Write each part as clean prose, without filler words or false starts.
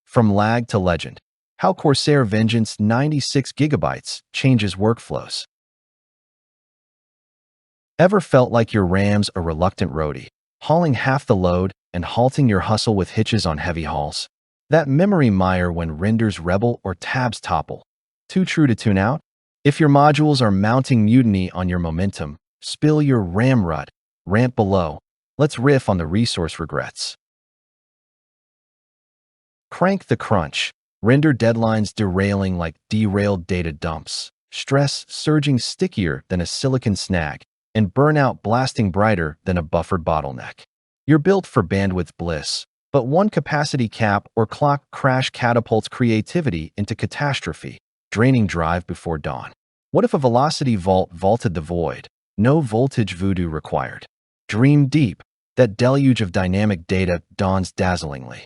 From lag to legend. How CORSAIR Vengeance 96GB changes workflows. Ever felt like your ram's a reluctant roadie, hauling half the load and halting your hustle with hitches on heavy hauls? That memory mire when renders rebel or tabs topple. Too true to tune out? If your modules are mounting mutiny on your momentum, spill your ram rut, rant below. Let's riff on the resource regrets. Crank the crunch. Render deadlines derailing like derailed data dumps. Stress surging stickier than a silicon snag. And burnout blasting brighter than a buffered bottleneck. You're built for bandwidth bliss, but one capacity cap or clock crash catapults creativity into catastrophe, draining drive before dawn. What if a velocity vault vaulted the void? No voltage voodoo required. Dream deep. That deluge of dynamic data dawns dazzlingly.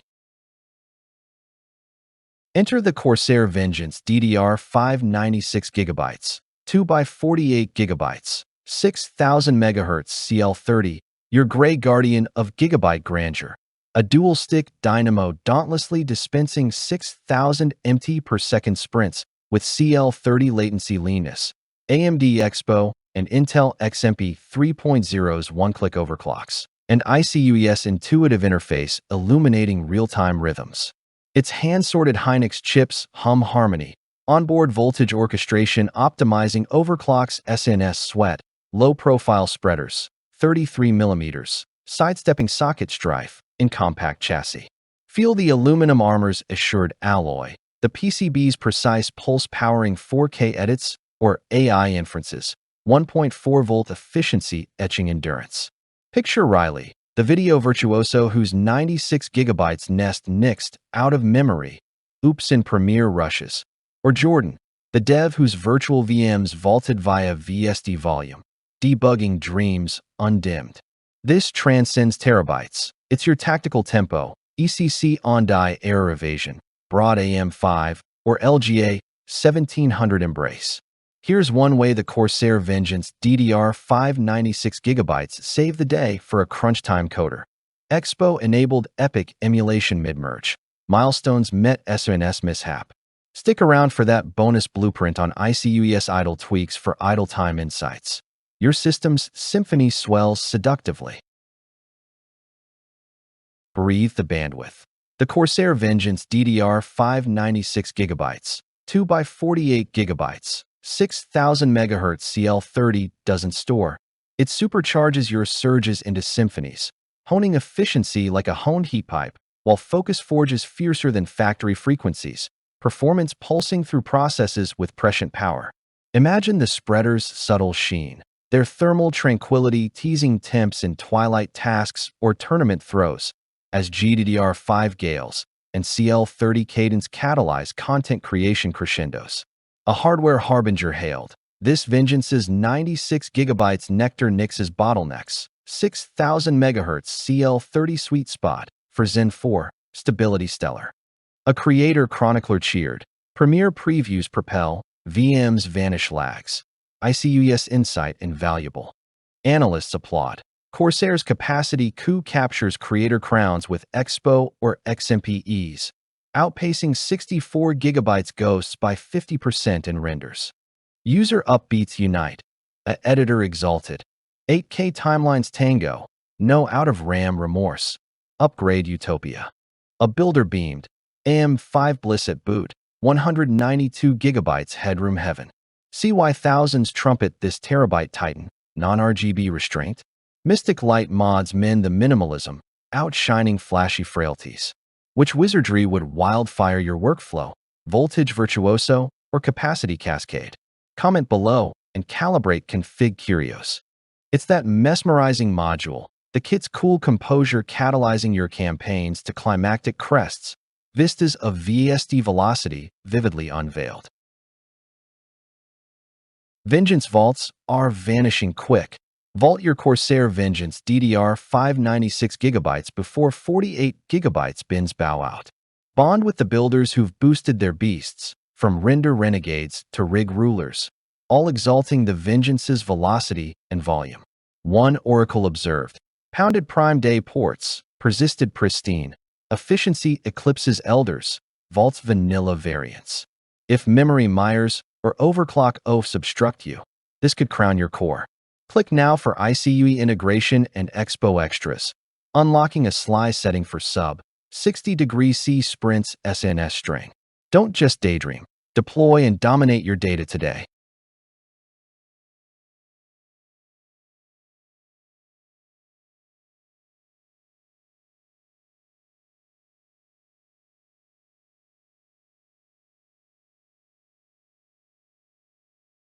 Enter the CORSAIR Vengeance DDR5 96GB, 2x48GB, 6000 MHz CL30, your gray guardian of gigabyte grandeur. A dual-stick dynamo dauntlessly dispensing 6000 MT per second sprints with CL30 latency leanness, AMD Expo and Intel XMP 3.0's one-click overclocks, and iCUE's intuitive interface illuminating real-time rhythms. Its hand-sorted Hynix chips hum harmony, onboard voltage orchestration optimizing overclocks SNS sweat, low-profile spreaders, 33mm, sidestepping socket strife in compact chassis. Feel the aluminum armor's assured alloy, the PCB's precise pulse-powering 4K edits or AI inferences, 1.4-volt efficiency etching endurance. Picture Riley, the video virtuoso whose 96GB nest nixed out of memory, oops in Premiere rushes, or Jordan, the dev whose virtual VMs vaulted via VSD volume, debugging dreams undimmed. This transcends terabytes. It's your tactical tempo, ECC on-die error evasion, broad AM5, or LGA 1700 embrace. Here's one way the CORSAIR Vengeance DDR5 96GB save the day for a crunch time coder. Expo-enabled epic emulation mid-merge. Milestones met SNS mishap. Stick around for that bonus blueprint on iCUE's idle tweaks for idle time insights. Your system's symphony swells seductively. Breathe the bandwidth. The CORSAIR Vengeance DDR5 96GB, 2x48GB, 6000 MHz CL30 doesn't store. It supercharges your surges into symphonies, honing efficiency like a honed heat pipe, while focus forges fiercer than factory frequencies, performance pulsing through processes with prescient power. Imagine the spreader's subtle sheen, their thermal tranquility teasing temps in twilight tasks or tournament throws, as GDDR5 gales and CL30 cadence catalyze content creation crescendos. A hardware harbinger hailed. This Vengeance's 96GB nectar nixes bottlenecks, 6000 MHz CL30 sweet spot for Zen 4, stability stellar. A creator chronicler cheered. Premiere previews propel, VMs vanish lags. iCUE's insight invaluable. Analysts applaud. CORSAIR's capacity COE captures creator crowns with Expo or XMP ease, outpacing 64GB ghosts by 50% in renders. User upbeats unite. A editor exalted. 8K timelines tango. No out-of-RAM remorse. Upgrade utopia. A builder beamed. AM5 bliss at boot. 192GB headroom heaven. See why thousands trumpet this terabyte titan, non-RGB restraint? Mystic light mods mend the minimalism, outshining flashy frailties. Which wizardry would wildfire your workflow? Voltage virtuoso or capacity cascade? Comment below and calibrate config curios. It's that mesmerizing module, the kit's cool composure catalyzing your campaigns to climactic crests, vistas of VSD velocity vividly unveiled. Vengeance vaults are vanishing quick. Vault your CORSAIR Vengeance DDR5 96GB before 48GB bins bow out. Bond with the builders who've boosted their beasts, from render renegades to rig rulers, all exalting the Vengeance's velocity and volume. One oracle observed. Pounded prime day ports, persisted pristine. Efficiency eclipses elders. Vault's vanilla variants. If memory mires or overclock oafs obstruct you, this could crown your core. Click now for iCUE integration and Expo extras, unlocking a sly setting for sub 60°C sprints SNS string. Don't just daydream. Deploy and dominate your data today.